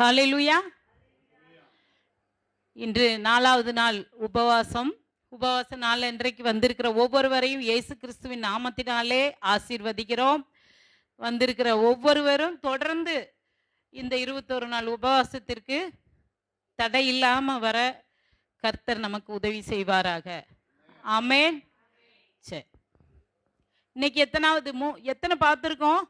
ஹல்லேலூயா. இன்று 4வது நாள் உபவாச நாள் இன்றைக்கு வந்திருக்கிற ஒவ்வொருவரையும் இயேசு கிறிஸ்துவின் நாமத்தினாலே ஆசீர்வதிக்கிறோம். வந்திருக்கிற ஒவ்வொருவரும் தொடர்ந்து இந்த 21 நாள் உபவாசத்திற்கு தடை இல்லாம வர கர்த்தர் நமக்கு உதவி செய்வாராக. ஆமென். சரி, இன்னைக்கு எத்தனை பார்த்துருக்கோம்?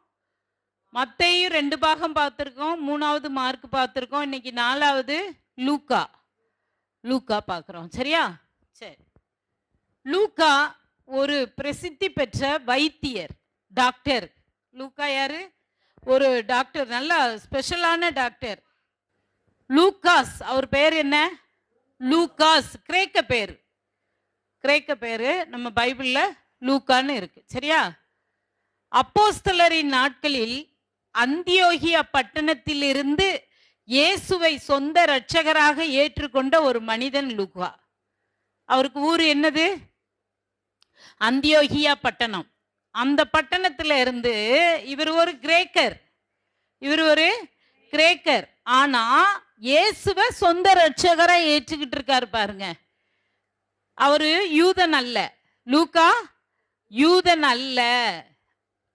மத்தேயு 2 பாகம் பார்த்துருக்கோம், 3வது மார்க் பார்த்துருக்கோம், இன்னைக்கு 4வது லூக்கா பார்க்குறோம். சரியா? சரி, லூக்கா ஒரு பிரசித்தி பெற்ற வைத்தியர், டாக்டர். லூக்கா யாரு? ஒரு டாக்டர், நல்ல ஸ்பெஷலான டாக்டர். லூக்காஸ், அவர் பேர் என்ன? லூக்காஸ், கிரேக்க பேரு. நம்ம பைபிளில் லூக்கான்னு இருக்கு. சரியா? அப்போஸ்தலரின் நாட்களில் அந்தியோகியா பட்டணத்திலிருந்து இயேசுவை சொந்த இரட்சகராக ஏற்றுக்கொண்ட ஒரு மனிதன் லூக்கா. அவருக்கு ஊர் என்னது? அந்தியோகியா பட்டணம். அந்த பட்டணத்துல இருந்து இவர் ஒரு கிரேக்கர். ஆனா இயேசுவை சொந்த இரட்சகரா ஏற்றுக்கிட்டு இருக்காரு பாருங்க. அவரு யூதன் அல்ல. லூக்கா யூதன் அல்ல.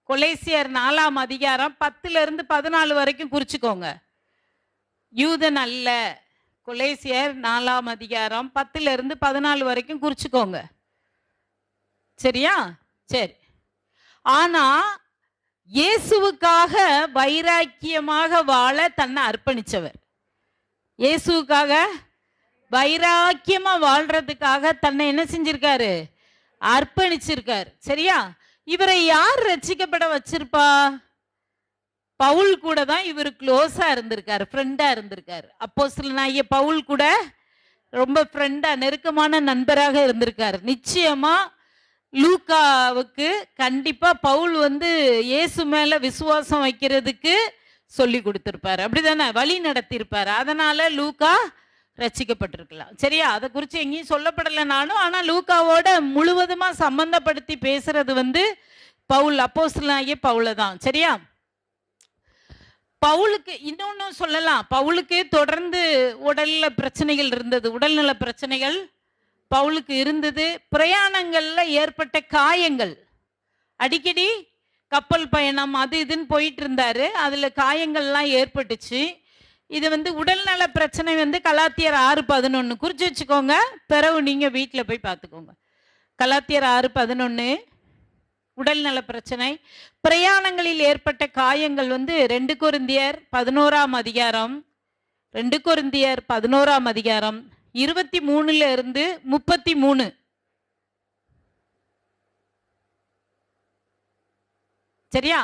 கொலேசியர் 4ஆம் அதிகாரம் 10லிருந்து 14 வரைக்கும் குறிச்சுக்கோங்க. யூதன் அல்ல. கொலேசியர் 4ஆம் அதிகாரம் 10லிருந்து 14 வரைக்கும் குறிச்சுக்கோங்க. சரியா? சரி. ஆனா இயேசுவுக்காக வைராக்கியமாக வாழ தன்னை அர்ப்பணிச்சவர். இயேசுவுக்காக வைராக்கியமா வாழ்றதுக்காக தன்னை என்ன செஞ்சிருக்காரு? அர்ப்பணிச்சிருக்காரு. சரியா? இவரை யார் ரட்சிக்கப்பட வச்சிருப்பா? பவுல் கூட தான் இவர் க்ளோஸா இருந்திருக்காரு, ஃப்ரெண்டா இருந்திருக்காரு. அப்போஸ்தலனாகிய பவுல் கூட ரொம்ப ஃப்ரெண்டா, நெருக்கமான நண்பராக இருந்திருக்காரு. நிச்சயமா லூக்காவுக்கு கண்டிப்பா பவுல் இயேசு மேல விசுவாசம் வைக்கிறதுக்கு சொல்லி கொடுத்திருப்பாரு, அப்படிதானே? வழி நடத்தியிருப்பாரு. அதனால லூக்கா ரட்சிக்கப்பட்டிருக்கலாம். சரியா? அதை குறித்து எங்கேயும் சொல்லப்படலைனாலும், ஆனால் லூக்காவோட முழுவதுமா சம்பந்தப்படுத்தி பேசுறது பவுல், அப்போஸ்தலனாகிய பவுல தான். சரியா? பவுலுக்கு இன்னொன்னு சொல்லலாம். பவுலுக்கு தொடர்ந்து உடல்நல பிரச்சனைகள் பவுலுக்கு இருந்தது. பிரயாணங்கள்ல ஏற்பட்ட காயங்கள், அடிக்கடி கப்பல் பயணம் அது இதுன்னு போயிட்டு இருந்தாரு, அதுல காயங்கள்லாம் ஏற்பட்டுச்சு. இது உடல்நல பிரச்சனை கலாத்தியர் 6:11 குறிச்சு வச்சுக்கோங்க. பிறகு நீங்க வீட்டில் போய் பார்த்துக்கோங்க. கலாத்தியர் 6:11 உடல்நல பிரச்சனை, பிரயாணங்களில் ஏற்பட்ட காயங்கள் 2 கொரிந்தியர் 11ஆம் அதிகாரம் 23லிருந்து 33. சரியா?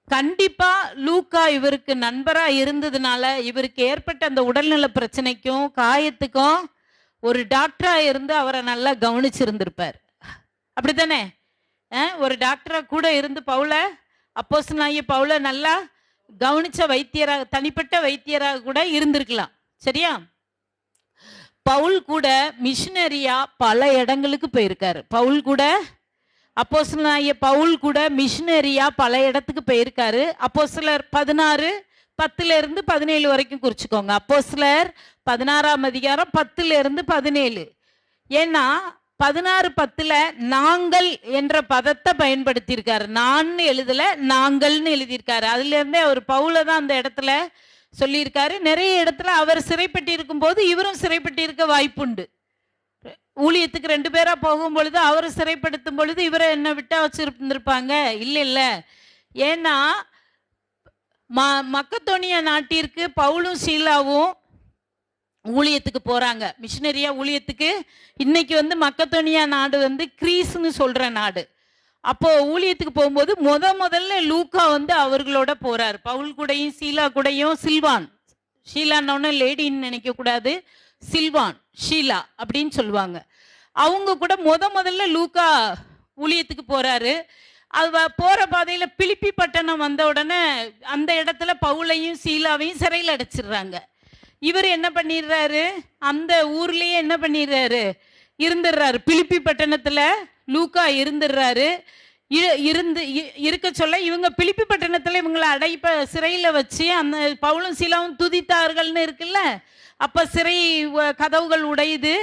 கண்டிப்பா லூக்கா இவருக்கு நண்பரா இருந்ததுனால இவருக்கு ஏற்பட்ட அந்த உடல்நல பிரச்சனைக்கும் காயத்துக்கும் ஒரு டாக்டரா இருந்து அவரை நல்லா கவனிச்சிருந்திருப்பார். அப்படித்தானே? ஒரு டாக்டரா கூட இருந்து அப்போஸ்தலனாகிய பவுல நல்லா கவனிச்ச வைத்தியராக, தனிப்பட்ட வைத்தியராக கூட இருந்திருக்கலாம். சரியா? பவுல் கூட மிஷினரியா பல இடங்களுக்கு போயிருக்காரு. அப்போஸ்தலனாகிய பவுல் கூட மிஷினரியா பல இடத்துக்கு போயிருக்காரு. அப்போஸ்தலர் 16:10லிருந்து 17 வரைக்கும் குறிச்சுக்கோங்க. அப்போஸ்தலர் 16ஆம் அதிகாரம் 10லிருந்து 17. ஏன்னா 16:10 நாங்கள் என்ற பதத்தை பயன்படுத்தியிருக்காரு. நான் எழுதல, நாங்கள்னு எழுதியிருக்காரு. அதுல இருந்தே அவர் பவுல தான் அந்த இடத்துல சொல்லியிருக்காரு. நிறைய இடத்துல அவர் சிறைப்பட்டு இருக்கும் போது இவரும் சிறைப்பட்டு இருக்க வாய்ப்புண்டு. ஊழியத்துக்கு 2 பேரா போகும் பொழுது அவரை சிறைப்படுத்தும் பொழுது இவரை என்ன விட்டா வச்சிருந்திருப்பாங்க? இல்லை. ஏன்னா மக்கதோனியா நாட்டிற்கு பவுலும் சீலாவும் ஊழியத்துக்கு போறாங்க, மிஷினரியா ஊழியத்துக்கு. இன்னைக்கு மக்கதோனியா நாடு கிரீஸ்னு சொல்ற நாடு. அப்போ ஊழியத்துக்கு போகும்போது முதல்ல லூக்கா அவர்களோட போறாரு. பவுல் கூடையும் சீலா கூடையும். ஷீலான்னு லேடின்னு நினைக்க கூடாது, ஷீலா அப்படின்னு சொல்லுவாங்க. அவங்க கூட முதல்ல லூக்கா ஊழியத்துக்கு போறாரு. அது போற பாதையில பிலிப்பி பட்டணம் வந்த உடனே அந்த இடத்துல பவுலையும் சீலாவையும் சிறையில் அடைச்சிடுறாங்க. இவர் என்ன பண்ணிடுறாரு? அந்த ஊர்லயே என்ன பண்ணிடுறாரு? இருந்துடுறாரு. பிலிப்பி பட்டணத்துல லூக்கா இருந்துடுறாரு. இருக்க சொல்ல இவங்க பிலிப்பி பட்டணத்துல இவங்களை சிறையில வச்சு அந்த பவுலும் சீலாவும் துதித்தார்கள்னு இருக்குல்ல. அப்ப சிறை கதவுகள் உடையுது.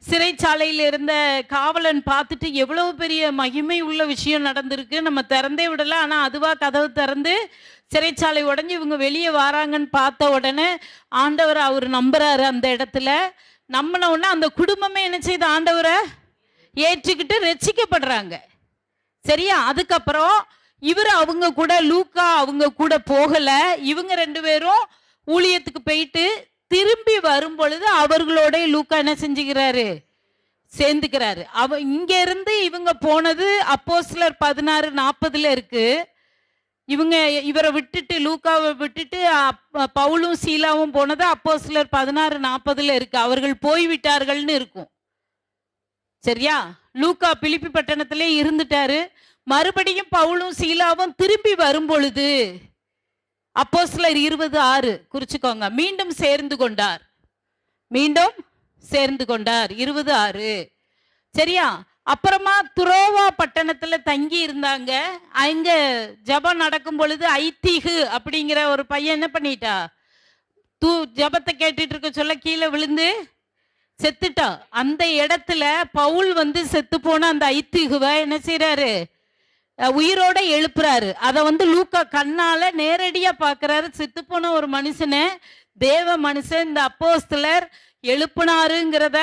சிறைச்சாலையில் இருந்த காவலன் பார்த்துட்டு எவ்வளவு பெரிய மகிமை உள்ள விஷயம் நடந்திருக்கு, நம்ம திறந்தே விடல, ஆனா அதுவா கதவு திறந்து சிறைச்சாலை உடஞ்சி இவங்க வெளியே வராங்கன்னு பார்த்த உடனே ஆண்டவர் அவர் நம்புறாரு. அந்த இடத்துல நம்பின உடனே அந்த குடும்பமே என்ன செய்து ஆண்டவரை ஏற்றுக்கிட்டு ரட்சிக்கப்படுறாங்க. சரியா? அதுக்கப்புறம் அவங்க கூட லூக்கா அவங்க கூட போகல. இவங்க 2 பேரும் ஊழியத்துக்கு போயிட்டு திரும்பி வரும் பொழுது அவர்களோட லூக்கா என்ன செஞ்சுக்கிறாரு, சேர்ந்துக்கிறாரு. இங்க இருந்து இவங்க போனது அப்போஸ்தலர் 16:40 இருக்கு. இவரை விட்டுட்டு லூக்காவை விட்டுட்டு பவுலும் சீலாவும் போனது அப்போஸ்தலர் 16:40 இருக்கு. அவர்கள் போய்விட்டார்கள்னு இருக்கும். சரியா? லூக்கா பிலிப்பி பட்டணத்திலே இருந்துட்டாரு. மறுபடியும் பவுலும் சீலாவும் திரும்பி வரும் பொழுது அப்போஸ்தலர் 20:6 குறிச்சுக்கோங்க, மீண்டும் சேர்ந்து கொண்டார். 20:6. சரியா? அப்புறமா துரோவா பட்டணத்துல தங்கி இருந்தாங்க. அங்க ஜபம் நடக்கும் பொழுது ஐத்தீகு அப்படிங்கிற ஒரு பையன் என்ன பண்ணிட்டா, ஜபத்தை கேட்டுட்டு இருக்க சொல்ல கீழே விழுந்து செத்துட்டா. அந்த இடத்துல பவுல் செத்து போன அந்த ஐத்தீகுவை என்ன செய்யறாரு, உயிரோட எழுப்புறாரு. அதை லூக்கா கண்ணால நேரடியா பாக்குறாரு. செத்து போன ஒரு மனுஷனை தேவ மனுஷன் இந்த அப்போஸ்தலர் எழுப்புனாருங்கிறத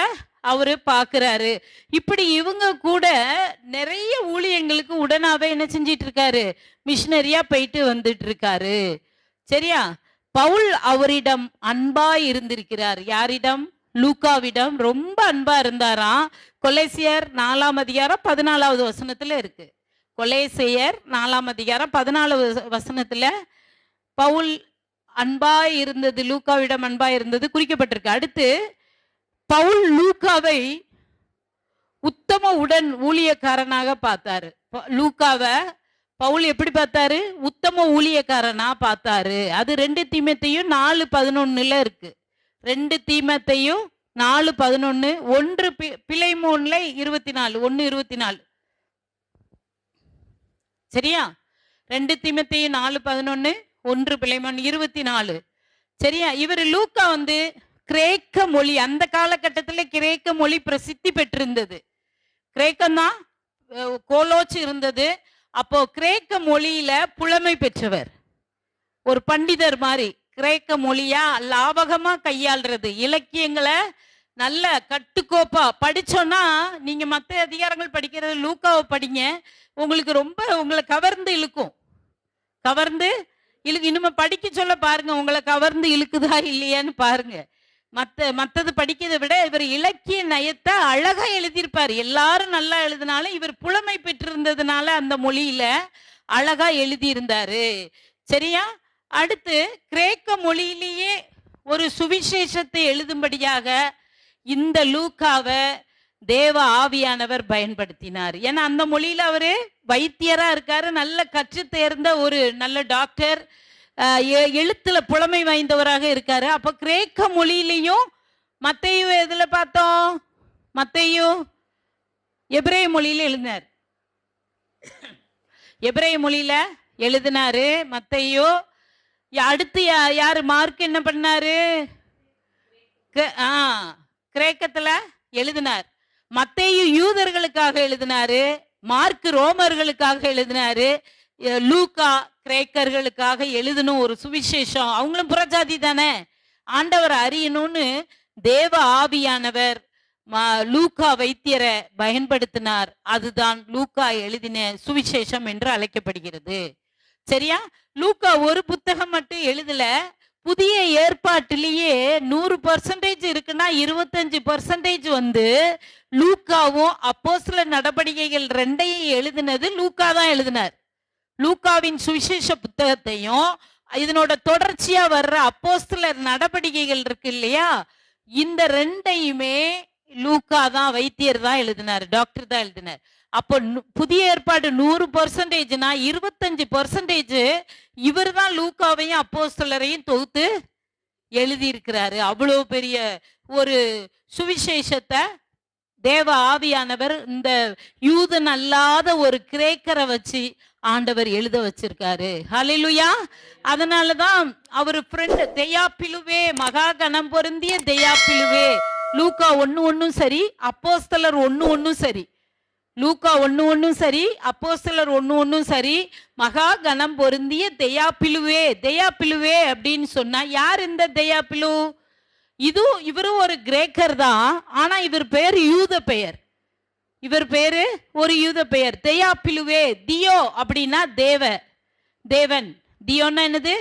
அவரு பாக்குறாரு. இப்படி இவங்க கூட நிறைய ஊழியங்களுக்கு உடனாவே என்ன செஞ்சிட்டு இருக்காரு, மிஷினரியா போயிட்டு வந்துட்டு இருக்காரு. சரியா? பவுல் அவரிடம் அன்பா இருந்திருக்கிறார். யாரிடம்? லூக்காவிடம் ரொம்ப அன்பா இருந்தாராம். கொலேசியர் 4:14 இருக்கு. கொலேசியர் 4:14 பவுல் அன்பா இருந்தது, லூக்காவிடம் அன்பா இருந்தது குறிக்கப்பட்டிருக்கு. அடுத்து பவுல் லூக்காவை உத்தம உடன் ஊழியக்காரனாக பார்த்தாரு. லூக்காவை பவுல் எப்படி பார்த்தாரு? உத்தம ஊழியக்காரனா பார்த்தாரு. அது 2 தீமோத்தேயும் 4:11 இருக்கு. 2 தீமோத்தேயும் 4:11, 1 பிலேமோன்ல 24, 1:24. சரியா? 2 தீமோத்தேயும் 4:11, 1 பிலேமோன் 24. சரியா? இவர் லூக்கா கிரேக்க மொழி, அந்த காலகட்டத்தில் கிரேக்க மொழி பிரசித்தி பெற்றிருந்தது. கிரேக்கம்தான் கோலோச்சு இருந்தது. அப்போ கிரேக்க மொழியில புலமை பெற்றவர், ஒரு பண்டிதர் மாதிரி. கிரேக்க மொழியா லாபகமா கையாள்றது, இலக்கியங்களை நல்ல கட்டுக்கோப்பா படிச்சோன்னா, நீங்க மற்ற அதிகாரங்கள் படிக்கிறது லூக்காவை படிங்க, உங்களுக்கு ரொம்ப உங்களை கவர்ந்து இழுக்கும். இனிமே படிக்க சொல்ல பாருங்க, உங்களை கவர்ந்து இழுக்குதா இல்லையான்னு பாருங்க. மற்றது படிக்கிறதை விட இவர் இலக்கிய நயத்தை அழகா எழுதியிருப்பார். எல்லாரும் நல்லா எழுதினாலும் இவர் புலமை பெற்றிருந்ததுனால அந்த மொழியில அழகா எழுதியிருந்தாரு. சரியா? அடுத்து கிரேக்க மொழியிலேயே ஒரு சுவிசேஷத்தை எழுதும்படியாக இந்த லூக்காவை தேவ ஆவியானவர் பயன்படுத்தினார். ஏன்னா அந்த மொழியில அவரு வைத்தியரா இருக்காரு, நல்ல கற்று தேர்ந்த ஒரு நல்ல டாக்டர், எழுத்துல புலமை வாய்ந்தவராக இருக்காரு. அப்ப கிரேக்க மொழியிலையும் மத்தேயு எதுல பார்த்தோம்? மத்தேயு எபிரேய மொழியில எழுதினார். எபிரேய மொழியில எழுதினாரு மத்தேயு. அடுத்து யாரு? மார்க் என்ன பண்ணாரு? கிரேக்கத்துல எழுதினார். மத்தேயு யூதர்களுக்காக எழுதினாரு, மார்க் ரோமர்களுக்காக எழுதினாரு, லூக்கா கிரேக்கர்களுக்காக எழுதணும் ஒரு சுவிசேஷம். அவங்களும் புறஜாதி தானே, ஆண்டவர் அறியணும்னு தேவ ஆவியானவர் லூக்கா வைத்தியரை பயன்படுத்தினார். அதுதான் லூக்கா எழுதின சுவிசேஷம் என்று அழைக்கப்படுகிறது. சரியா? லூக்கா ஒரு புத்தகம் மட்டும் எழுதல. புதிய ஏற்பாட்டிலேயே 100% இருக்குன்னா 25% லூக்காவும் அப்போஸ்தலர் நடபடிக்கைகள் 2ஐயும் எழுதினது லூக்கா தான் எழுதினார். லூக்காவின் சுவிசேஷ புத்தகத்தையும் இதனோட தொடர்ச்சியா வர்ற அப்போஸ்தலர் நடபடிக்கைகள் இருக்கு இல்லையா, இந்த 2ஐயுமே லூக்கா தான், வைத்தியர் தான் எழுதினார், டாக்டர் தான் எழுதினார். அப்போ புதிய ஏற்பாடு 100%னா 25% இவர் தான் லூக்காவையும் அப்போஸ்தலரையும் தொகுத்து எழுதி இருக்கிறாரு. அவ்வளவு பெரிய ஒரு சுவிசேஷத்தை தேவ ஆவியானவர் இந்த யூதன் அல்லாத ஒரு கிரேக்கரை வச்சு ஆண்டவர் எழுத வச்சிருக்காரு. ஹல்லேலூயா. அதனாலதான் அவர் ஃப்ரெண்ட் தெயாப்பிலுவே, மகா கணம் பொருந்திய தெயாப்பிலுவே, லூக்கா 1:1 சரி, அப்போஸ்தலர் 1:1 சரி, லூக்கா 1:1 சரி, அப்போஸ்தலர் 1:1 சரி, மகா கணம் பொருந்திய தெயாப்பிலுவே. தெயாப்பிலுவே அப்படின்னு சொன்னா யார் இந்த தெயாப்பிலு? இவரும் ஒரு கிரேக்கர் தான். ஆனா இவர் பேர் யூத பெயர். இவர் பேரு ஒரு யூத பெயர். தெயாப்பிலுவே. தியோ அப்படின்னா தேவன். தியோன்னா என்னது?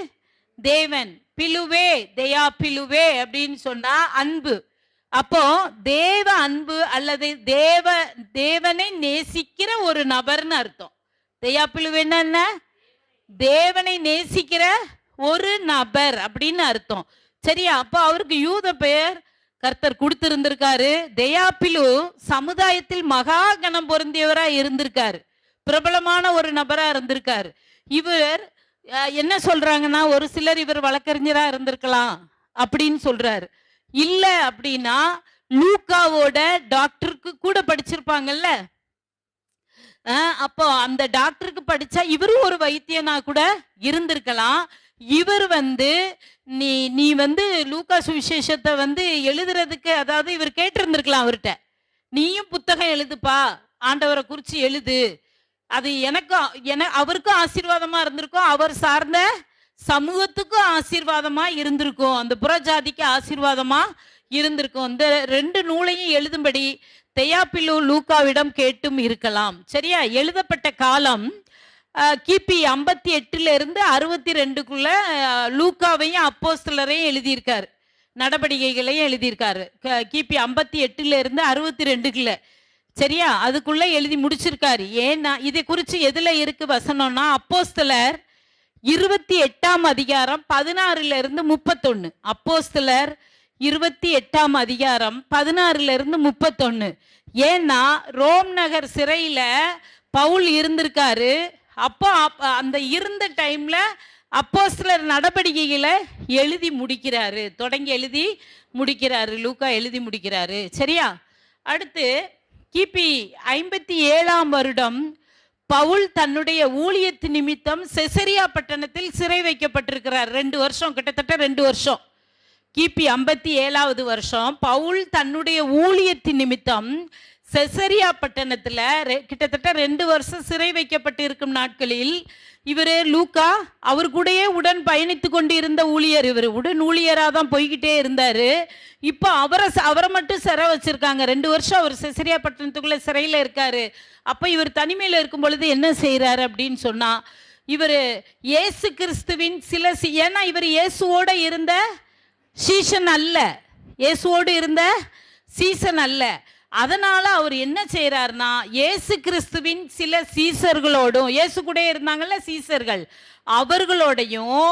தேவன். பிலுவே, தெயாப்பிலுவே அப்படின்னு சொன்னா அன்பு. அப்போ தேவ அன்பு அல்லது தேவனை நேசிக்கிற ஒரு நபர்னு அர்த்தம். தெயாப்பிலுவேன்னா என்ன? தேவனை நேசிக்கிற ஒரு நபர் அப்படின்னு அர்த்தம். சரியா? அப்போ அவருக்கு யூத பெயர் கர்த்தர் கொடுத்திருந்திருக்காரு. தெயாப்பிலு சமுதாயத்தில் மகா கணம் பொருந்தியவரா இருந்திருக்காரு. பிரபலமான ஒரு நபரா இருந்திருக்காரு. இவர் என்ன சொல்றாங்கன்னா, ஒரு சிலர் இவர் வழக்கறிஞரா இருந்திருக்கலாம் அப்படின்னு சொல்றாரு. இல்ல அப்படின்னா லூக்காவோட டாக்டருக்கு கூட படிச்சிருப்பாங்கல்ல. அப்போ அந்த டாக்டருக்கு படிச்சா இவரும் ஒரு வைத்தியனா கூட இருந்திருக்கலாம். இவர் நீ லூக்கா சுவிசேஷத்தை எழுதுறதுக்கு, அதாவது இவர் கேட்டிருந்திருக்கலாம் அவர்கிட்ட, நீயும் புத்தகம் எழுதுப்பா, ஆண்டவரை குறிச்சு எழுது, அது அவருக்கும் ஆசீர்வாதமா இருந்திருக்கும், அவர் சார்ந்த சமூகத்துக்கும் ஆசீர்வாதமா இருந்திருக்கும், அந்த புறஜாதிக்கு ஆசீர்வாதமா இருந்திருக்கும். இந்த 2 நூலையும் எழுதும்படி தெயாப்பிலு லூக்காவிடம் கேட்டும் இருக்கலாம். சரியா? எழுதப்பட்ட காலம் கிபி 58 இருந்து 62க்குள்ள லூக்காவையும் அப்போஸ்தலரையும் எழுதியிருக்காரு, நடவடிக்கைகளையும் எழுதியிருக்காரு. கிபி 58 இருந்து 62க்குள்ள. சரியா? அதுக்குள்ள எழுதி முடிச்சிருக்காரு. ஏன்னா இதை குறித்து எதுல இருக்கு வசனம்னா, அப்போஸ்தலர் 28ஆம் அதிகாரம் 16 இருந்து 31. அப்போஸ்தலர் 28ஆம் அதிகாரம் 16 இருந்து 31. ஏன்னா ரோம் நகர் சிறையில பவுல் இருந்திருக்காரு. அப்போ அந்த இருந்த டைம்ல அப்போஸ்தலர் நடவடிக்கைகளை எழுதி முடிக்கிறாரு, தொடங்கி எழுதி முடிக்கிறாரு, லூக்கா எழுதி முடிக்கிறாரு. சரியா? அடுத்து கிபி 57ஆம் வருடம் பவுல் தன்னுடைய ஊழியத்து நிமித்தம் செசரியா பட்டணத்தில் சிறை வைக்கப்பட்டிருக்கிறார். 2 வருஷம், கிட்டத்தட்ட 2 வருஷம். கிபி 57வது வருஷம் பவுல் தன்னுடைய ஊழியத்து நிமித்தம் செசரியா பட்டணத்துல கிட்டத்தட்ட 2 வருஷம் சிறை வைக்கப்பட்டு இருக்கும் நாட்களில் இவரு லூக்கா அவர் கூடயே உடன் பயணித்து கொண்டு இருந்த ஊழியர். இவர் உடன் ஊழியராக தான் போய்கிட்டே இருந்தாரு. இப்போ அவரை மட்டும் சிறை வச்சிருக்காங்க. 2 வருஷம் அவர் செசரியா பட்டணத்துக்குள்ள சிறையில் இருக்காரு. அப்போ இவர் தனிமையில் இருக்கும் பொழுது என்ன செய்யறாரு அப்படின்னு சொன்னா, இவர் இயேசு கிறிஸ்துவின் ஏன்னா இவர் இயேசுவோட இருந்த சீசன் அல்ல, இயேசுவோடு இருந்த சீசன் அல்ல. அதனால அவர் என்ன செய்யறாருன்னா, இயேசு கிறிஸ்துவின் சில சீசர்களோடும், இயேசு கூட இருந்தாங்கல்ல சீசர்கள், அவர்களோடையும்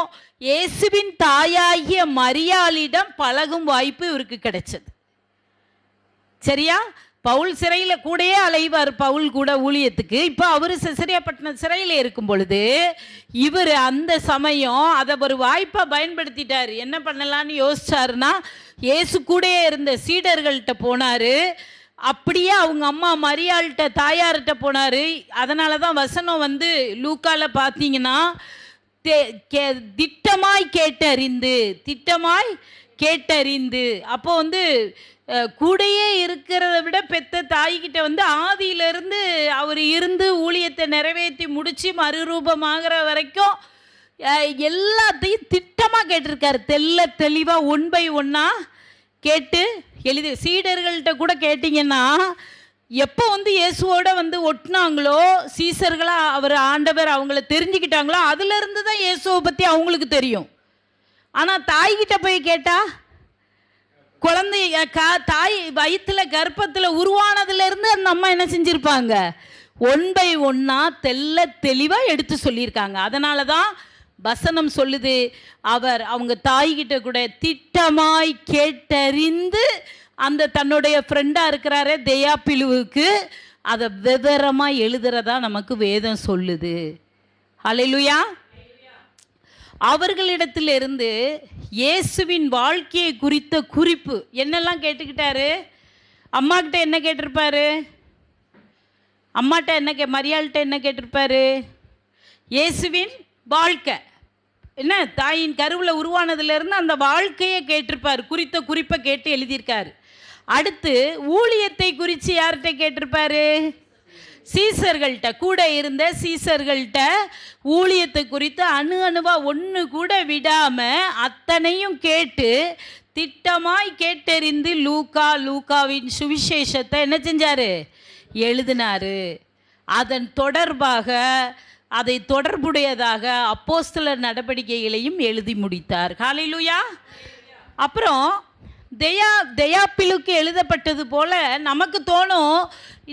இயேசுவின் தாயாகிய மரியாளிடம் பழகும் வாய்ப்பு இவருக்கு கிடைச்சது. சரியா? பவுல் சிறையில கூடயே அலைவார், பவுல் கூட ஊழியத்துக்கு. இப்போ அவர் செசரியா பட்டணம் சிறையில் இருக்கும் பொழுது இவர் அந்த சமயம் அதை ஒரு வாய்ப்பா பயன்படுத்திட்டார். என்ன பண்ணலான்னு யோசிச்சாருன்னா, இயேசு கூடயே இருந்த சீடர்கள்ட்ட போனாரு. அப்படியே அவங்க அம்மா மரியாள்கிட்ட, தாயார்கிட்ட போனாரு. அதனால தான் வசனம் லூக்கால பார்த்தீங்கன்னா, திட்டமாய் கேட்டறிந்து. அப்போ கூடையே இருக்கிறத விட பெத்த தாய்கிட்ட ஆதியிலிருந்து அவர் இருந்து ஊழியத்தை நிறைவேற்றி முடிச்சு மறுரூபமாகிற வரைக்கும் எல்லாத்தையும் திட்டமாக கேட்டிருக்காரு. தெளிவாக 1 by 1 கேட்டு எழுதி. சீடர்கள்ட்ட கூட கேட்டிங்கன்னா, எப்போ இயேசுவோட ஒட்டினாங்களோ, சீசர்களாக அவர் ஆண்டவர் அவங்கள தெரிஞ்சுக்கிட்டாங்களோ, அதுலேருந்து தான் இயேசுவை பற்றி அவங்களுக்கு தெரியும். ஆனால் தாய்கிட்ட போய் கேட்டால், குழந்தை தாய் வயிற்றுல கர்ப்பத்தில் உருவானதுலேருந்து அந்த அம்மா என்ன செஞ்சுருப்பாங்க, 1 by 1 தெளிவாக எடுத்து சொல்லியிருக்காங்க. அதனால தான் வசனம் சொல்லுது, அவங்க தாய்கிட்ட கூட திட்டமாய் கேட்டறிந்து அந்த தன்னுடைய ஃப்ரெண்டாக இருக்கிறாரே தெயாப்பிலுவுக்கு அதை விவரமாக எழுதுறதா நமக்கு வேதம் சொல்லுது. ஹல்லேலூயா. அவர்களிடத்திலிருந்து இயேசுவின் வாழ்க்கையை குறித்த குறிப்பு என்னெல்லாம் கேட்டுக்கிட்டாரு? அம்மாக்கிட்ட என்ன கேட்டிருப்பாரு? அம்மாட்ட என்ன மரியாள்கிட்ட என்ன கேட்டிருப்பாரு? இயேசுவின் வாழ்க்கை என்ன, தாயின் கருவில் உருவானதுலேருந்து அந்த வாழ்க்கையை கேட்டிருப்பார், குறித்த குறிப்பை கேட்டு எழுதியிருக்காரு. அடுத்து ஊழியத்தை குறித்து யார்கிட்ட கேட்டிருப்பாரு? சீசர்கள்ட்ட, கூட இருந்த சீசர்கள்ட்ட ஊழியத்தை குறித்து அணுவாக ஒன்று கூட விடாமல் அத்தனையும் கேட்டு திட்டமாய் கேட்டறிந்து லூக்காவின் சுவிசேஷத்தை என்ன செஞ்சார்? எழுதினார். அதன் தொடர்பாக அதை தொடர்புடையதாக அப்போஸ்தலர் நடவடிக்கைகளையும் எழுதி முடித்தார். ஹல்லேலூயா. அப்புறம் தெயாப்பிலுக்கு எழுதப்பட்டது போல நமக்கு தோணும்,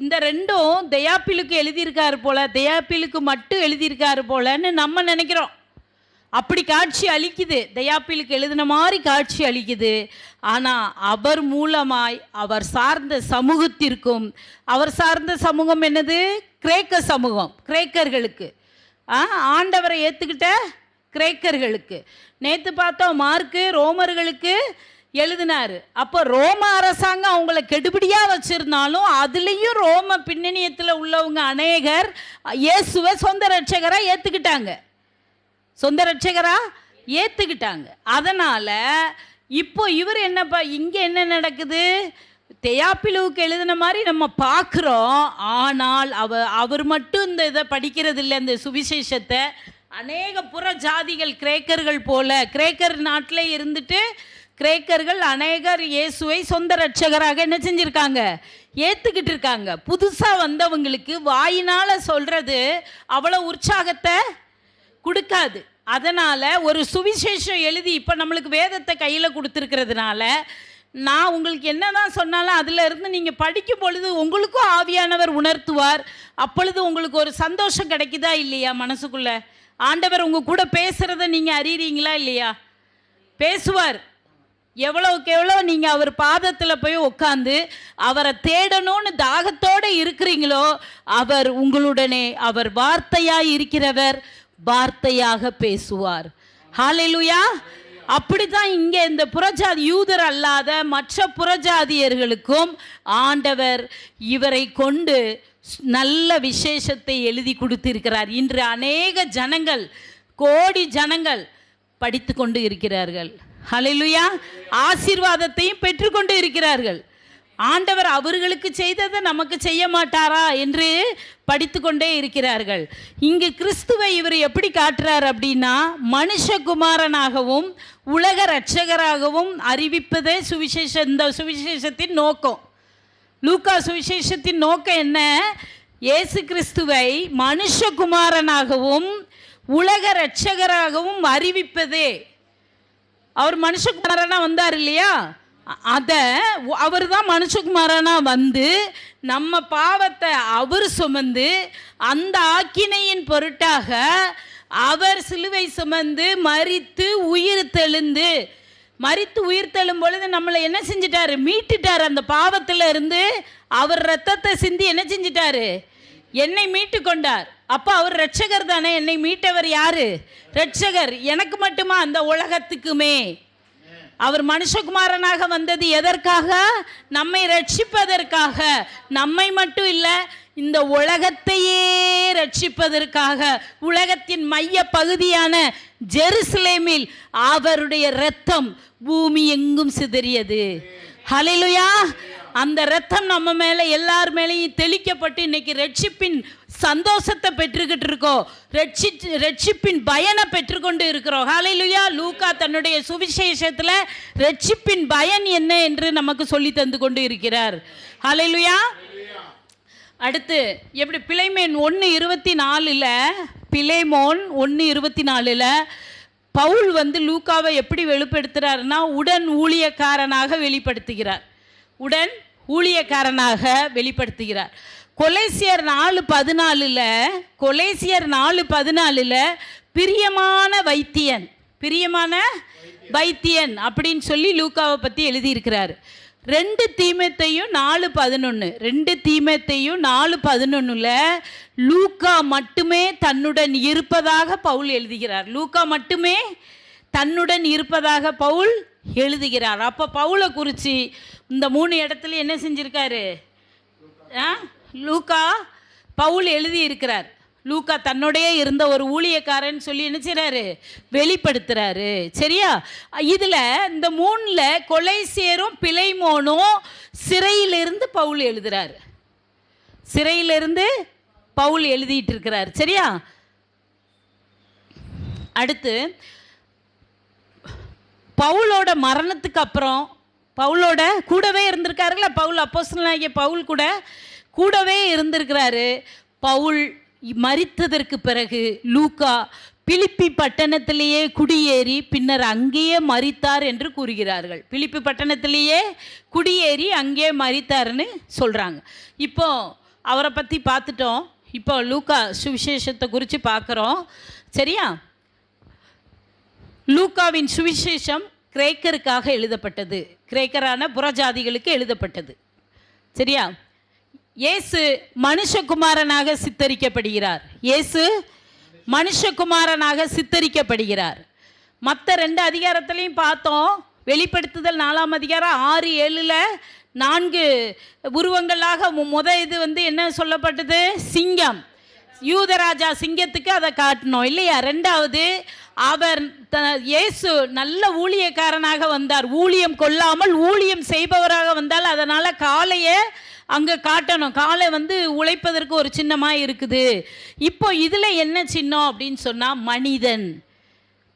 இந்த ரெண்டும் தெயாப்பிலுக்கு எழுதியிருக்காரு போல, தெயாப்பிலுக்கு மட்டும் எழுதியிருக்காரு போலன்னு நம்ம நினைக்கிறோம். அப்படி காட்சி அளிக்குது, தெயாப்பிலுக்கு எழுதின மாதிரி காட்சி அளிக்குது. ஆனால் அவர் மூலமாய் அவர் சார்ந்த சமூகத்திற்கும், அவர் சார்ந்த சமூகம் என்னது? கிரேக்க சமூகம், கிரேக்கர்களுக்கு, ஆண்டவரை ஏற்றுக்கிட்ட கிரேக்கர்களுக்கு. நேற்று பார்த்தோம், மார்க்கு ரோமர்களுக்கு எழுதினார். அப்போ ரோம அரசாங்கம் அவங்கள கெடுபிடியாக வச்சுருந்தாலும் அதுலேயும் ரோம பின்னணியத்தில் உள்ளவங்க அநேகர் இயேசுவை சொந்த ரட்சகராக ஏற்றுக்கிட்டாங்க, சொந்த ரட்சகராக ஏற்றுக்கிட்டாங்க. அதனால் இப்போ இவர் என்னப்பா, இங்கே என்ன நடக்குது? தெயாப்பிலுவுக்கு எழுதின மாதிரி நம்ம பார்க்குறோம். ஆனால் அவர் மட்டும் இந்த இதை படிக்கிறது இல்லை, இந்த சுவிசேஷத்தை. அநேக புற ஜாதிகள், கிரேக்கர்கள் போல, கிரேக்கர் நாட்டில் இருந்துட்டு கிரேக்கர்கள் அநேகர் இயேசுவை சொந்த ரட்சகராக என்ன செஞ்சுருக்காங்க? ஏற்றுக்கிட்டு இருக்காங்க. புதுசாக வந்தவங்களுக்கு வாயினால் சொல்கிறது அவ்வளோ உற்சாகத்தை கொடுக்காது. அதனால் ஒரு சுவிசேஷம் எழுதி இப்போ நம்மளுக்கு வேதத்தை கையில் கொடுத்துருக்கிறதுனால நான் உங்களுக்கு என்ன தான் சொன்னாலும் அதில் இருந்து நீங்கள் படிக்கும் பொழுது உங்களுக்கும் ஆவியானவர் உணர்த்துவார். அப்பொழுது உங்களுக்கு ஒரு சந்தோஷம் கிடைக்குதா இல்லையா? மனசுக்குள்ளே ஆண்டவர் உங்கள் கூட பேசுகிறத நீங்கள் அறியறீங்களா இல்லையா? பேசுவார். எவ்வளோக்கு எவ்வளோ நீங்கள் அவர் பாதத்தில் போய் உட்காந்து அவரை தேடணும்னு தாகத்தோடு இருக்கிறீங்களோ, அவர் உங்களுடனே, அவர் வார்த்தையாக இருக்கிறவர், வார்த்தையாக பேசுவார். ஹல்லேலூயா. அப்படித்தான் இங்கே இந்த புறஜாதி, யூதர் அல்லாத மற்ற புறஜாதியர்களுக்கும் ஆண்டவர் இவரை கொண்டு நல்ல விசேஷத்தை எழுதி கொடுத்திருக்கிறார். இன்று அநேக ஜனங்கள், கோடி ஜனங்கள் படித்து கொண்டு இருக்கிறார்கள். ஹல்லேலூயா. ஆசீர்வாதத்தையும் பெற்றுக்கொண்டு இருக்கிறார்கள். ஆண்டவர் அவர்களுக்கு செய்ததை நமக்கு செய்ய மாட்டாரா என்று படித்து கொண்டே இருக்கிறார்கள். இங்கு கிறிஸ்துவை இவர் எப்படி காட்டுறார் அப்படின்னா, மனுஷகுமாரனாகவும் உலக இரட்சகராகவும் அறிவிப்பதே சுவிசேஷம். இந்த சுவிசேஷத்தின் நோக்கம், லூக்கா சுவிசேஷத்தின் நோக்கம் என்ன? இயேசு கிறிஸ்துவை மனுஷகுமாரனாகவும் உலக இரட்சகராகவும் அறிவிப்பதே. அவர் மனுஷகுமாரனாக வந்தார் இல்லையா? அவர் தான் மனுஷகுமாரனாக வந்து நம்ம பாவத்தை அவர் சுமந்து அந்த ஆக்கினையின் பொருட்டாக அவர் சிலுவை சுமந்து மரித்து உயிர் தெழும் பொழுது நம்மளை என்ன செஞ்சிட்டாரு? மீட்டுட்டார். அந்த பாவத்தில் இருந்து அவர் ரத்தத்தை சிந்தி என்ன செஞ்சிட்டாரு? என்னை மீட்டு கொண்டார். அப்போ அவர் ரட்சகர் தானே. என்னை மீட்டவர் யாரு? ரட்சகர். எனக்கு மட்டுமா? அந்த உலகத்துக்குமே. அவர் மனுஷகுமாரனாக வந்தது எதற்காக? நம்மை ரட்சிப்பதற்காக. நம்மை மட்டும் இல்லை, இந்த உலகத்தையே ரட்சிப்பதற்காக. உலகத்தின் மைய பகுதியான ஜெருசலேமில் அவருடைய இரத்தம் பூமி எங்கும் சிதறியது. ஹல்லேலூயா. அந்த இரத்தம் நம்ம மேலே, எல்லார் மேலேயும் தெளிக்கப்பட்டு இன்னைக்கு ரட்சிப்பின் சந்தோஷத்தை பெற்றுக்கிட்டு இருக்கோம், ரட்சிப்பின் பயனை பெற்றுக்கொண்டு இருக்கிறோம். ஹல்லேலூயா. லூக்கா தன்னுடைய சுவிசேஷத்தில் ரட்சிப்பின் பயன் என்ன என்று நமக்கு சொல்லி தந்து கொண்டு இருக்கிறார். ஹல்லேலூயா. அடுத்து எப்படி பிலேமோன் 1:24 பிலேமோன் 1:24 பவுல் வந்து லூக்காவை எப்படி வெளிப்படுத்துகிறார்னா, உடன் ஊழியக்காரனாக வெளிப்படுத்துகிறார். உடன் ஊழியக்காரனாக வெளிப்படுத்துகிறார். கொலேசியர் 4:14 பிரியமான வைத்தியன் அப்படின்னு சொல்லி லூக்காவை பற்றி எழுதியிருக்கிறார். 2 தீமோத்தேயு 4:11 லூக்கா மட்டுமே தன்னுடன் இருப்பதாக பவுல் எழுதுகிறார். லூக்கா மட்டுமே தன்னுடன் இருப்பதாக பவுல் எழுதுகிறார். அப்போ பவுலை குறித்து இந்த 3 இடத்துல என்ன செஞ்சிருக்காரு? லூக்கா பவுல் எழுதி இருக்கிறார். லூக்கா தன்னுடைய இருந்த ஒரு ஊழியக்காரன் சொல்லி என்ன செய்கிறாரு? வெளிப்படுத்துகிறாரு. சரியா? இதில் இந்த 3ல் கொலைசேரும் பிலைமோனும் சிறையிலிருந்து பவுல் எழுதுகிறார். சிறையிலிருந்து பவுல் எழுதிட்டு இருக்கிறார். சரியா? அடுத்து பவுலோட மரணத்துக்கு அப்புறம் பவுலோட கூடவே இருந்திருக்காருல்ல, பவுல் அப்போஸ்தலனாகிய பவுல் கூடவே இருந்திருக்கிறாரு. பவுல் மரித்ததற்கு பிறகு லூக்கா பிலிப்பி பட்டணத்திலேயே குடியேறி பின்னர் அங்கேயே மரித்தார் என்று கூறுகிறார்கள். பிலிப்பி பட்டணத்திலேயே குடியேறி அங்கே மரித்தார்னு சொல்கிறாங்க. இப்போ அவரை பற்றி பார்த்துட்டோம். இப்போ லூக்கா சுவிசேஷத்தை குறித்து பார்க்குறோம். சரியா? லூக்காவின் சுவிசேஷம் கிரேக்கருக்காக எழுதப்பட்டது, கிரேக்கரான புறஜாதிகளுக்கு எழுதப்பட்டது. சரியா? இயேசு மனுஷகுமாரனாக சித்தரிக்கப்படுகிறார். இயேசு மனுஷகுமாரனாக சித்தரிக்கப்படுகிறார். மற்ற 2 அதிகாரத்திலையும் பார்த்தோம். வெளிப்படுத்துதல் 4ஆம் அதிகாரம் 6, 7ல் 4 உருவங்களாக இது என்ன சொல்லப்பட்டது? சிங்கம். யூதராஜா சிங்கத்துக்கு அதை காட்டணும் இல்லையா? 2வது அவர் இயேசு நல்ல ஊழியக்காரனாக வந்தார். ஊழியம் கொள்ளாமல் ஊழியம் செய்பவராக வந்தால் அதனால் காளையை அங்கே காட்டணும். காளை உழைப்பதற்கு ஒரு சின்னமாக இருக்குது. இப்போ இதில் என்ன சின்னம் அப்படின்னு சொன்னால் மனிதன்.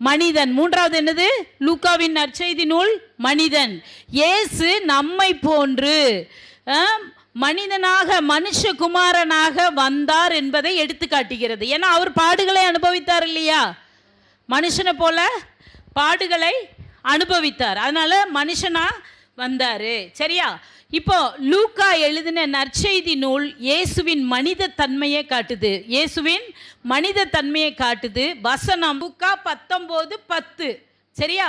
3வது என்னது? லூக்காவின் நற்செய்தி நூல் மனிதன். இயேசு நம்மை போன்று மனிதனாக மனுஷகுமாரனாக வந்தார் என்பதை எடுத்து காட்டுகிறது. ஏன்னா அவர் பாடுகளை அனுபவித்தார் இல்லையா? மனுஷனை போல பாடுகளை அனுபவித்தார். அதனால மனுஷனா வந்தார். சரியா? இப்போ லூக்கா எழுதின நற்செய்தி நூல் இயேசுவின் மனித தன்மையை காட்டுது. இயேசுவின் மனித தன்மையை காட்டுது. வசனம் லூக்கா 19:10. சரியா?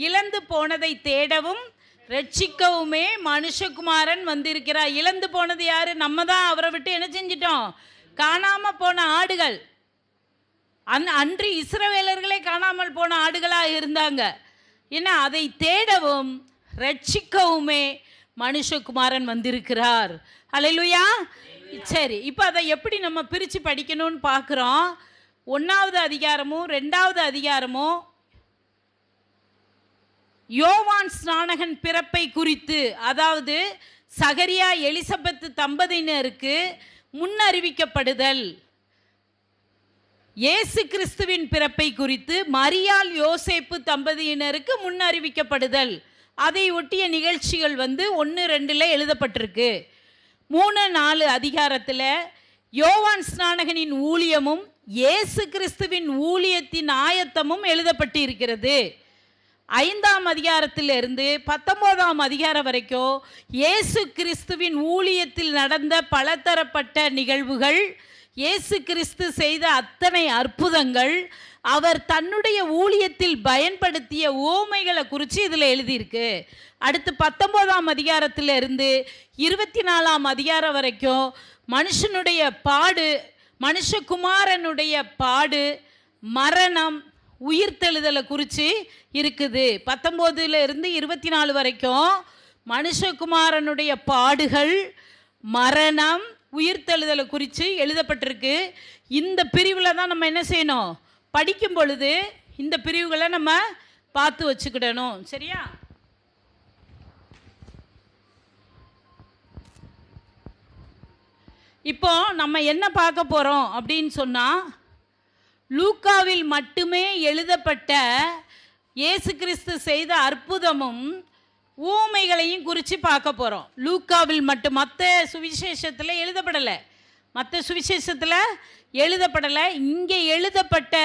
இழந்து போனதை தேடவும் ரட்சிக்கவுமே மனுஷகுமாரன் வந்திருக்கிறார். இழந்து போனது யாரு? நம்ம தான் அவரை விட்டு என்ன செஞ்சிட்டோம்? காணாம போன ஆடுகள். அன்று இஸ்ரவேலர்களே காணாமல் போன ஆடுகளாக இருந்தாங்க. ஏன்னா அதை தேடவும் ரட்சிக்கவுமே மனுஷகுமாரன் வந்திருக்கிறார். அல்லேலூயா. சரி, இப்போ அதை எப்படி நம்ம பிரித்து படிக்கணும்னு பார்க்குறோம். 1வது அதிகாரமும் 2வது அதிகாரமும் யோவான் ஸ்நானகன் பிறப்பை குறித்து, அதாவது சகரியா எலிசபெத் தம்பதியினருக்கு முன்னறிவிக்கப்படுதல், இயேசு கிறிஸ்துவின் பிறப்பை குறித்து மரியாள் யோசேப்பு தம்பதியினருக்கு முன்னறிவிக்கப்படுதல், அதை ஒட்டிய நிகழ்ச்சிகள் 1, 2ல் எழுதப்பட்டிருக்கு. 3, 4 அதிகாரத்தில் யோவான் ஸ்நானகனின் ஊழியமும் இயேசு கிறிஸ்துவின் ஊழியத்தின் ஆயத்தமும் எழுதப்பட்டு இருக்கிறது. 5ஆம் அதிகாரத்திலிருந்து 19ஆம் அதிகாரம் வரைக்கும் இயேசு கிறிஸ்துவின் ஊழியத்தில் நடந்த பலதரப்பட்ட நிகழ்வுகள், இயேசு கிறிஸ்து செய்த அத்தனை அற்புதங்கள், அவர் தன்னுடைய ஊழியத்தில் பயன்படுத்திய ஓமைகளை குறித்து இதில் எழுதியிருக்கு. அடுத்து 19ஆம் அதிகாரத்திலிருந்து 24ஆம் அதிகாரம் வரைக்கும் மனுஷனுடைய பாடு, மனுஷகுமாரனுடைய பாடு, மரணம், உயிர்த்தெழுதலை குறித்து இருக்குது. 19லிருந்து 24 வரைக்கும் மனுஷகுமாரனுடைய பாடுகள், மரணம், உயிர்த்தெழுதலை குறித்து எழுதப்பட்டிருக்கு. இந்த பிரிவில் தான் நம்ம என்ன செய்யணும்? படிக்கும் பொழுது இந்த பிரிவுகளை நம்ம பார்த்து வச்சுக்கிடணும். சரியா? இப்போ நம்ம என்ன பார்க்க போகிறோம் அப்படின்னு சொன்னால், லூக்காவில் மட்டுமே எழுதப்பட்ட இயேசு கிறிஸ்து செய்த அற்புதமும் ஊமைகளையும் குறித்து பார்க்க போகிறோம். லூக்காவில் மட்டும், மற்ற சுவிசேஷத்தில் எழுதப்படலை. மற்ற சுவிசேஷத்தில் எழுதப்படலை. இங்கே எழுதப்பட்ட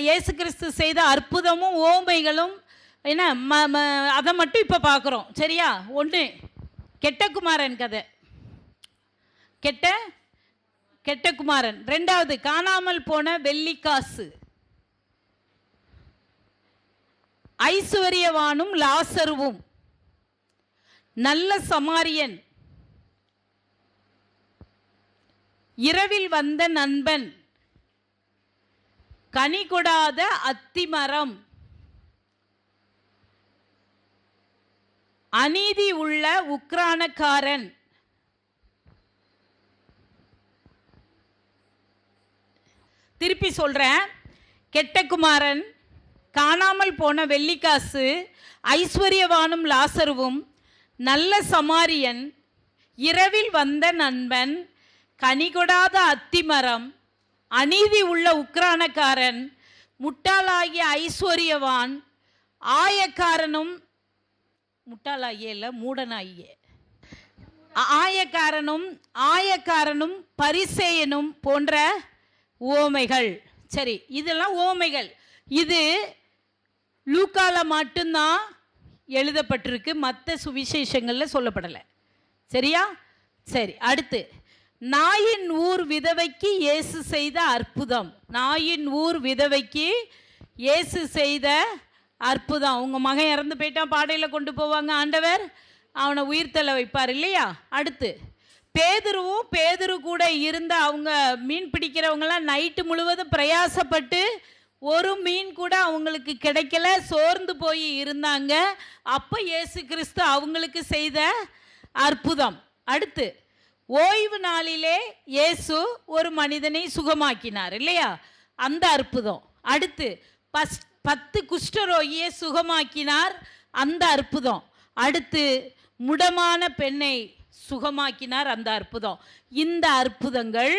இயேசு கிறிஸ்து செய்த அற்புதமும் ஓமைகளும் என்ன அதை மட்டும் இப்போ பார்க்குறோம். சரியா? 1 கெட்ட குமாரன் கதை, கெட்ட குமாரன். 2வது காணாமல் போன வெள்ளிக்காசு, ஐசுவரியவானும் லாசருவும், நல்ல சமாரியன், இரவில் வந்த நண்பன், கனி கொடாத அத்திமரம், அநீதி உள்ள உக்ரானக்காரன். திருப்பி சொல்றேன். கெட்ட குமாரன், காணாமல் போன வெள்ளிக்காசு, ஐஸ்வர்யவானும் லாசருவும், நல்ல சமாரியன், இரவில் வந்த நண்பன், கனிகொடாத அத்திமரம், அநீதி உள்ள உக்ரானக்காரன், முட்டாளாகிய ஐஸ்வர்யவான், ஆயக்காரனும், முட்டாளாகிய இல்லை மூடனாகிய ஆயக்காரனும் பரிசேயனும் போன்ற ஓமைகள். சரி, இதெல்லாம் ஓமைகள். இது லூக்கால மட்டும்தான் எழுதப்பட்டிருக்கு, மற்ற சுவிசேஷங்களில் சொல்லப்படலை. சரியா? சரி, அடுத்து நாயின் ஊர் விதவைக்கு இயேசு செய்த அற்புதம். நாயின் ஊர் விதவைக்கு இயேசு செய்த அற்புதம். உங்கள் மகன் இறந்து போயிட்டான், பாடையில் கொண்டு போவாங்க, ஆண்டவர் அவனை உயிர்த்தலை வைப்பார் இல்லையா? அடுத்து பேதுரு கூட இருந்த அவங்க மீன் பிடிக்கிறவங்களாம் நைட்டு முழுவதும் பிரயாசப்பட்டு ஒரு மீன் கூட அவங்களுக்கு கிடைக்கல, சோர்ந்து போய் இருந்தாங்க. அப்போ இயேசு கிறிஸ்து அவங்களுக்கு செய்த அற்புதம். அடுத்து ஓய்வு நாளிலே இயேசு ஒரு மனிதனை சுகமாக்கினார் இல்லையா? அந்த அற்புதம். அடுத்து 10 குஷ்டரோகியை சுகமாக்கினார், அந்த அற்புதம். அடுத்து முடமான பெண்ணை சுகமாக்கினார், அந்த அற்புதம். இந்த அற்புதங்கள்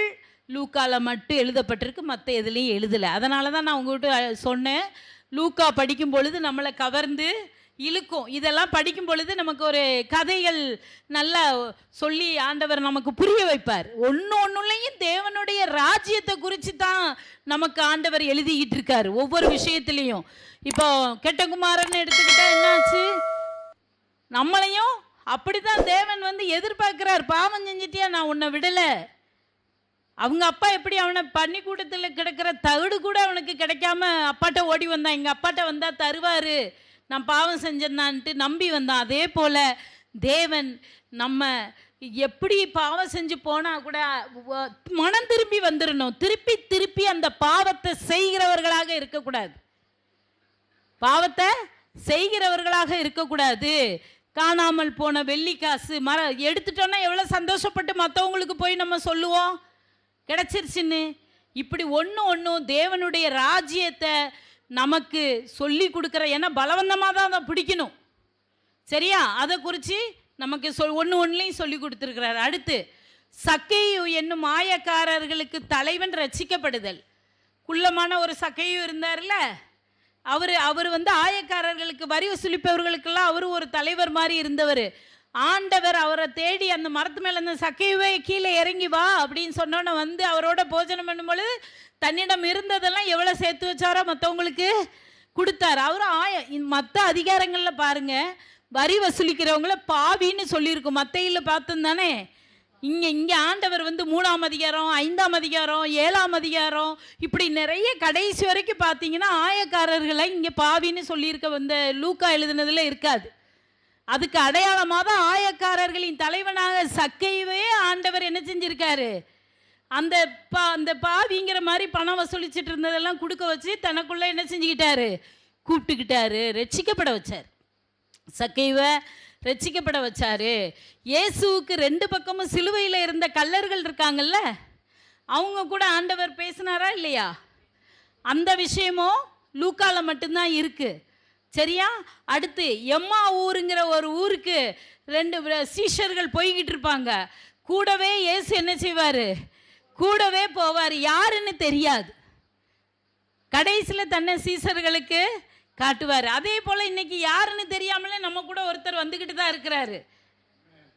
லூக்கால மட்டும் எழுதப்பட்டிருக்கு, மற்ற எதுலேயும் எழுதலை. அதனால தான் நான் உங்கள்கிட்ட சொன்னேன், லூக்கா படிக்கும் பொழுது நம்மளை கவர்ந்து இழுக்கும். இதெல்லாம் படிக்கும் பொழுது நமக்கு ஒரு கதைகள் நல்லா சொல்லி ஆண்டவர் நமக்கு புரிய வைப்பார். ஒன்றுலையும் தேவனுடைய ராஜ்யத்தை குறித்து தான் நமக்கு ஆண்டவர் எழுதிக்கிட்டு இருக்காரு ஒவ்வொரு விஷயத்துலையும். இப்போ கெட்டகுமாரன் எடுத்துக்கிட்டா என்னாச்சு? நம்மளையும் அப்படிதான் தேவன் எதிர்பார்க்கிறார். பாவம் செஞ்சிட்டியா, நான் உன்னை விடலை. அவங்க அப்பா எப்படி அவனை பன்னிக்கூடத்தில் கிடக்கிற தகுடு கூட அவனுக்கு கிடைக்காம அப்பாட்ட ஓடி வந்தான், எங்கள் அப்பாட்ட வந்தால் தருவார், நான் பாவம் செஞ்சேன்னான்ட்டு நம்பி வந்தான். அதே போல் தேவன் நம்ம எப்படி பாவம் செஞ்சு போனால் கூட மனம் திரும்பி வந்துடணும். திருப்பி அந்த பாவத்தை செய்கிறவர்களாக இருக்கக்கூடாது, பாவத்தை செய்கிறவர்களாக இருக்கக்கூடாது. காணாமல் போன வெள்ளிக்காசு எடுத்துட்டோன்னா எவ்வளோ சந்தோஷப்பட்டு மற்றவங்களுக்கு போய் நம்ம சொல்லுவோம் கிடச்சிருச்சுன்னு. இப்படி ஒன்றும் தேவனுடைய ராஜ்யத்தை நமக்கு சொல்லி கொடுக்குற, ஏன்னா பலவந்தமாக தான் அதை பிடிக்கணும். சரியா? அதை குறித்து நமக்கு ஒன்றுலையும் சொல்லி கொடுத்துருக்கிறார். அடுத்து சக்கையு என்னும் மாயக்காரர்களுக்கு தலைவன் ரட்சிக்கப்படுதல். குள்ளமான ஒரு சக்கையு இருந்தார்ல, அவர் ஆயக்காரர்களுக்கு வரி வசூலிப்பவர்களுக்கெல்லாம் அவர் ஒரு தலைவர் மாதிரி இருந்தவர். ஆண்டவர் அவரை தேடி அந்த மரத்து மேலே அந்த சக்கையுவே கீழே இறங்கி வா அப்படின்னு சொன்னோன்னே அவரோட போஜனம் பண்ணும்பொழுது தன்னிடம் இருந்ததெல்லாம் எவ்வளோ சேர்த்து வச்சாரோ மற்றவங்களுக்கு கொடுத்தார். அவரும் மற்ற அதிகாரங்களில் பாருங்கள், வரி வசூலிக்கிறவங்கள பாவின்னு சொல்லியிருக்கும். மத்தையில் பார்த்தோம் தானே. இங்கே ஆண்டவர் 3ஆம் அதிகாரம், 5ஆம் அதிகாரம், 7ஆம் அதிகாரம், இப்படி நிறைய கடைசி வரைக்கும் பார்த்தீங்கன்னா ஆயக்காரர்களை இங்கே பாவின்னு சொல்லியிருக்க லூக்கா எழுதுனதில் இருக்காது. அதுக்கு அடையாளமாக தான் ஆயக்காரர்களின் தலைவனாக சக்கையவே ஆண்டவர் என்ன செஞ்சிருக்காரு, அந்த பாவிங்கிற மாதிரி பணம் வசூலிச்சுட்டு இருந்ததெல்லாம் கொடுக்க வச்சு தனக்குள்ளே என்ன செஞ்சுக்கிட்டாரு, கூப்பிட்டுக்கிட்டாரு, ரட்சிக்கப்பட வச்சார். சக்கைவை ரட்சிக்கப்பட வச்சாரு. இயேசுவுக்கு 2 பக்கமும் சிலுவையில் இருந்த கல்லர்கள் இருக்காங்கல்ல, அவங்க கூட ஆண்டவர் பேசினாரா இல்லையா? அந்த விஷயமும் லூக்கால மட்டும்தான் இருக்கு. சரியா? அடுத்து எம்மா ஊருங்கிற ஒரு ஊருக்கு 2 சீஷர்கள் போய்கிட்டு இருப்பாங்க. கூடவே இயேசு என்ன செய்வார், கூடவே போவார். யாருன்னு தெரியாது, கடைசியில் தன்னை சீஷர்களுக்கு காட்டுவார். அதே போல் இன்னைக்கு யாருன்னு தெரியாமலே நம்ம கூட ஒருத்தர் வந்துக்கிட்டு தான் இருக்கிறாரு.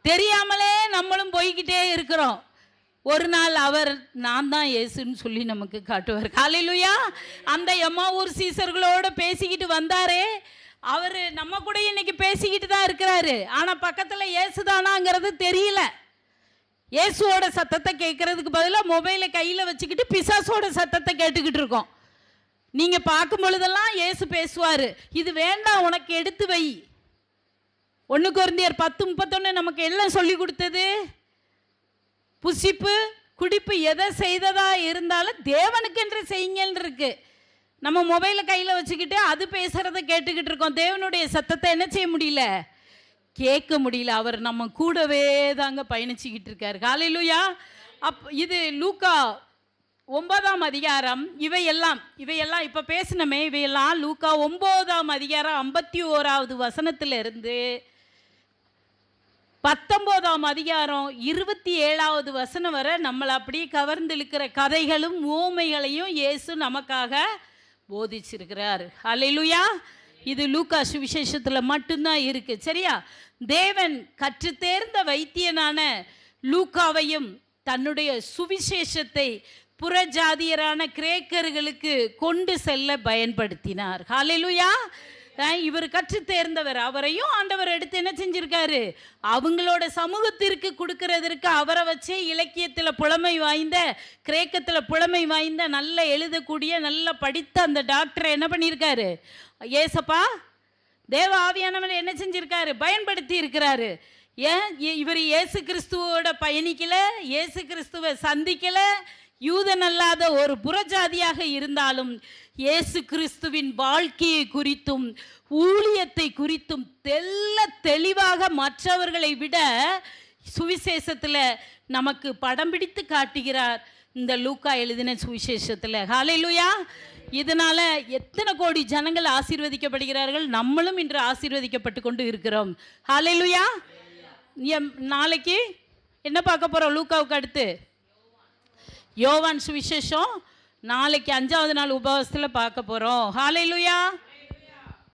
தெரியாமலே நம்மளும் போய்கிட்டே இருக்கிறோம். ஒரு நாள் அவர் நான் தான் இயேசுன்னு சொல்லி நமக்கு காட்டுவார். ஹல்லேலூயா! அந்த எம்மாவூர் சீசர்களோடு பேசிக்கிட்டு வந்தாரே, அவர் நம்ம கூட இன்னைக்கு பேசிக்கிட்டு தான் இருக்கிறாரு. ஆனால் பக்கத்தில் இயேசுதானாங்கிறது தெரியல. இயேசுவோட சத்தத்தை கேட்கறதுக்கு பதிலாக மொபைலை கையில் வச்சுக்கிட்டு பிசாசோட சத்தத்தை கேட்டுக்கிட்டு இருக்கோம். நீங்கள் பார்க்கும் பொழுதெல்லாம் இயேசு பேசுவார், இது வேண்டாம் உனக்கு எடுத்து வை. 1 கொரிந்தியர் 10:31 நமக்கு எல்லாம் சொல்லி கொடுத்தது. புசிப்பு குடிப்பு எதை செய்ததா இருந்தாலும் தேவனுக்கென்று செய்யுங்கன்னு இருக்கு. நம்ம மொபைலை கையில் வச்சுக்கிட்டு அது பேசுகிறத கேட்டுக்கிட்டு இருக்கோம். தேவனுடைய சத்தத்தை என்ன செய்ய முடியல, கேட்க முடியல. அவர் நம்ம கூடவே தாங்க பயணிச்சுக்கிட்டு இருக்காரு. ஹல்லேலூயா. இது லூக்கா 9ஆம் அதிகாரம். இவையெல்லாம் இப்போ பேசினமே, இவையெல்லாம் லூக்கா 9ஆம் அதிகாரம் 51வது வசனத்திலிருந்து 19ஆம் அதிகாரம் 27வது வசனம் வரை நம்மளை அப்படியே கவர்ந்து இழுக்கிற கதைகளும் உவமைகளையும் இயேசு நமக்காக போதிச்சிருக்கிறார். ஹல்லேலூயா. இது லூக்கா சுவிசேஷத்தில் மட்டும்தான் இருக்கு. சரியா? தேவன் கற்றுத்தேர்ந்த வைத்தியனான லூக்காவையும் தன்னுடைய சுவிசேஷத்தை புறஜாதியரான கிரேக்கர்களுக்கு கொண்டு செல்ல பயன்படுத்தினார். ஹல்லேலூயா. இவர் கற்று தேர்ந்தவர். அவரையும் ஆண்டவர் எடுத்து என்ன செஞ்சிருக்காரு? அவங்களோட சமூகத்திற்கு கொடுக்கறதற்கு அவரை வச்சே இலக்கியத்தில் புலமை வாய்ந்த, கிரேக்கத்தில் புலமை வாய்ந்த, நல்ல எழுதக்கூடிய, நல்ல படித்த அந்த டாக்டரை என்ன பண்ணியிருக்காரு? ஏசப்பா தேவ ஆவியானவர் என்ன செஞ்சிருக்காரு? பயன்படுத்தி இருக்கிறாரு. ஏன் இவர் இயேசு கிறிஸ்துவோட பயணிக்கல, இயேசு கிறிஸ்துவை சந்திக்கல, யூதன் அல்லாத ஒரு புறஜாதியாக இருந்தாலும் இயேசு கிறிஸ்துவின் வாழ்க்கையை குறித்தும் ஊழியத்தை குறித்தும் தெளிவாக மற்றவர்களை விட சுவிசேஷத்தில் நமக்கு படம் பிடித்து காட்டுகிறார் இந்த லூக்கா எழுதின சுவிசேஷத்தில். ஹல்லேலூயா. இதனால் எத்தனை கோடி ஜனங்கள் ஆசீர்வதிக்கப்படுகிறார்கள். நம்மளும் இன்று ஆசீர்வதிக்கப்பட்டு கொண்டு இருக்கிறோம். ஹல்லேலூயா. நாளைக்கு என்ன பார்க்க போகிறோம்? லூக்காவுக்கு அடுத்து யோவான் சுவிசேஷம் நாளைக்கு 5வது நாள் உபவாசத்தில் பார்க்க போகிறோம். ஹல்லேலூயா.